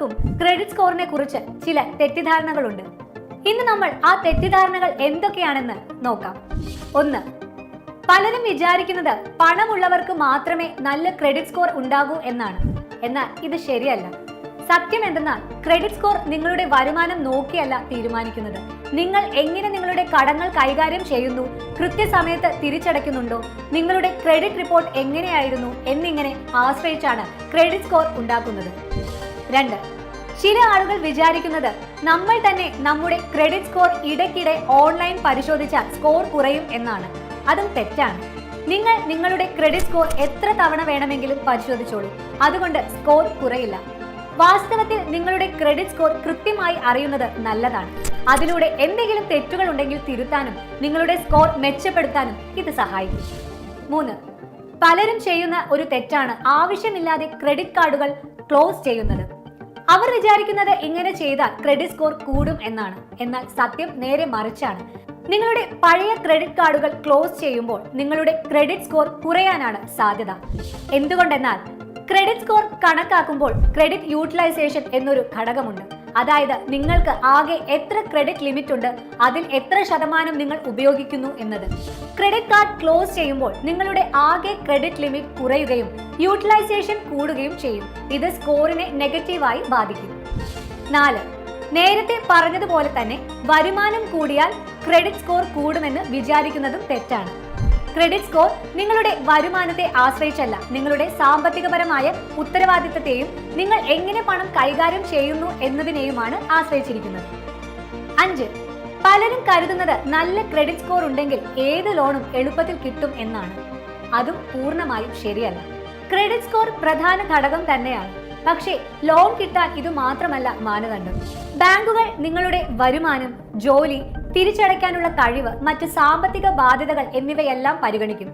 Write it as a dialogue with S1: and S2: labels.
S1: ആളുകൾക്കും ക്രെഡിറ്റ് സ്കോറിനെ കുറിച്ച് ചില തെറ്റിദ്ധാരണകളുണ്ട്. ഇന്ന് നമ്മൾ ആ തെറ്റിദ്ധാരണകൾ എന്തൊക്കെയാണെന്ന് നോക്കാം. 1. പലരും വിചാരിക്കുന്നത് പണമുള്ളവർക്ക് മാത്രമേ നല്ല ക്രെഡിറ്റ് സ്കോർ ഉണ്ടാകൂ എന്നാണ്. എന്നാൽ ഇത് ശരിയല്ല. സത്യം എന്തെന്നാൽ ക്രെഡിറ്റ് സ്കോർ നിങ്ങളുടെ വരുമാനം നോക്കിയല്ല തീരുമാനിക്കുന്നത്. നിങ്ങൾ എങ്ങനെ നിങ്ങളുടെ കടങ്ങൾ കൈകാര്യം ചെയ്യുന്നു, കൃത്യസമയത്ത് തിരിച്ചടയ്ക്കുന്നുണ്ടോ, നിങ്ങളുടെ ക്രെഡിറ്റ് റിപ്പോർട്ട് എങ്ങനെയായിരുന്നു എന്നിങ്ങനെ ആശ്രയിച്ചാണ് ക്രെഡിറ്റ് സ്കോർ ഉണ്ടാക്കുന്നത്. 2. ചില ആളുകൾ വിചാരിക്കുന്നത് നമ്മൾ തന്നെ നമ്മുടെ ക്രെഡിറ്റ് സ്കോർ ഇടയ്ക്കിടെ ഓൺലൈൻ പരിശോധിച്ചാൽ സ്കോർ കുറയും എന്നാണ്. അതും തെറ്റാണ്. നിങ്ങൾ നിങ്ങളുടെ ക്രെഡിറ്റ് സ്കോർ എത്ര തവണ വേണമെങ്കിലും പരിശോധിച്ചോളൂ, അതുകൊണ്ട് സ്കോർ കുറയില്ല. വാസ്തവത്തിൽ നിങ്ങളുടെ ക്രെഡിറ്റ് സ്കോർ കൃത്യമായി അറിയുന്നത് നല്ലതാണ്. അതിലൂടെ എന്തെങ്കിലും തെറ്റുകൾ ഉണ്ടെങ്കിൽ തിരുത്താനും നിങ്ങളുടെ സ്കോർ മെച്ചപ്പെടുത്താനും ഇത് സഹായിക്കും. 3. പലരും ചെയ്യുന്ന ഒരു തെറ്റാണ് ആവശ്യമില്ലാതെ ക്രെഡിറ്റ് കാർഡുകൾ ക്ലോസ് ചെയ്യുന്നത്. അവർ വിചാരിക്കുന്നത് ഇങ്ങനെ ചെയ്താൽ ക്രെഡിറ്റ് സ്കോർ കൂടും എന്നാണ്. എന്നാൽ സത്യം നേരെ മറിച്ചാണ്. നിങ്ങളുടെ പഴയ ക്രെഡിറ്റ് കാർഡുകൾ ക്ലോസ് ചെയ്യുമ്പോൾ നിങ്ങളുടെ ക്രെഡിറ്റ് സ്കോർ കുറയാനാണ് സാധ്യത. എന്തുകൊണ്ടെന്നാൽ ക്രെഡിറ്റ് സ്കോർ കണക്കാക്കുമ്പോൾ ക്രെഡിറ്റ് യൂട്ടിലൈസേഷൻ എന്നൊരു ഘടകമുണ്ട്. അതായത് നിങ്ങൾക്ക് ആകെ എത്ര ക്രെഡിറ്റ് ലിമിറ്റ് ഉണ്ട്, അതിൽ എത്ര ശതമാനം നിങ്ങൾ ഉപയോഗിക്കുന്നു എന്നത്. ക്രെഡിറ്റ് കാർഡ് ക്ലോസ് ചെയ്യുമ്പോൾ നിങ്ങളുടെ ആകെ ക്രെഡിറ്റ് ലിമിറ്റ് കുറയുകയും യൂട്ടിലൈസേഷൻ കൂടുകയും ചെയ്യും. ഇത് സ്കോറിനെ നെഗറ്റീവായി ബാധിക്കും. 4. നേരത്തെ പറഞ്ഞതുപോലെ തന്നെ വരുമാനം കൂടിയാൽ ക്രെഡിറ്റ് സ്കോർ കൂടുമെന്ന് വിചാരിക്കുന്നതും തെറ്റാണ്. ക്രെഡിറ്റ് സ്കോർ നിങ്ങളുടെ വരുമാനത്തെ ആശ്രയിച്ചല്ല, നിങ്ങളുടെ സാമ്പത്തികപരമായ ഉത്തരവാദിത്തത്തെയും നിങ്ങൾ എങ്ങനെ പണം കൈകാര്യം ചെയ്യുന്നു എന്നതിനെയുമാണ് ആശ്രയിച്ചിരിക്കുന്നത്. 5. പലരും കരുതുന്നത് നല്ല ക്രെഡിറ്റ് സ്കോർ ഉണ്ടെങ്കിൽ ഏത് ലോണും എളുപ്പത്തിൽ കിട്ടും എന്നാണ്. അതും പൂർണ്ണമായും ശരിയല്ല. ക്രെഡിറ്റ് സ്കോർ പ്രധാന ഘടകം തന്നെയാണ്. പക്ഷേ ലോൺ കിട്ടാൻ ഇത് മാത്രമല്ല മാനദണ്ഡം. ബാങ്കുകൾ നിങ്ങളുടെ വരുമാനം, ജോലി, തിരിച്ചടയ്ക്കാനുള്ള കഴിവ്, മറ്റ് സാമ്പത്തിക ബാധ്യതകൾ എന്നിവയെല്ലാം പരിഗണിക്കും.